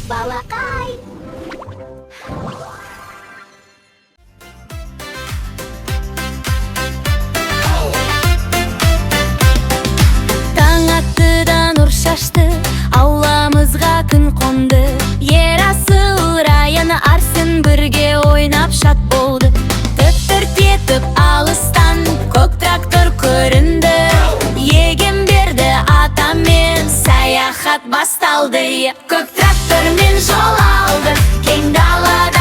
балакай. Таң аттыдан нұр шашты, ауламызға күн қонды. Ерасыл районы Арсын бірге ойнап шат болды. Түп-түр етіп алыстан көк трактор көрінді. Егем берді атамен, саяхат басталды. Көк трактормен жол алды, кең далада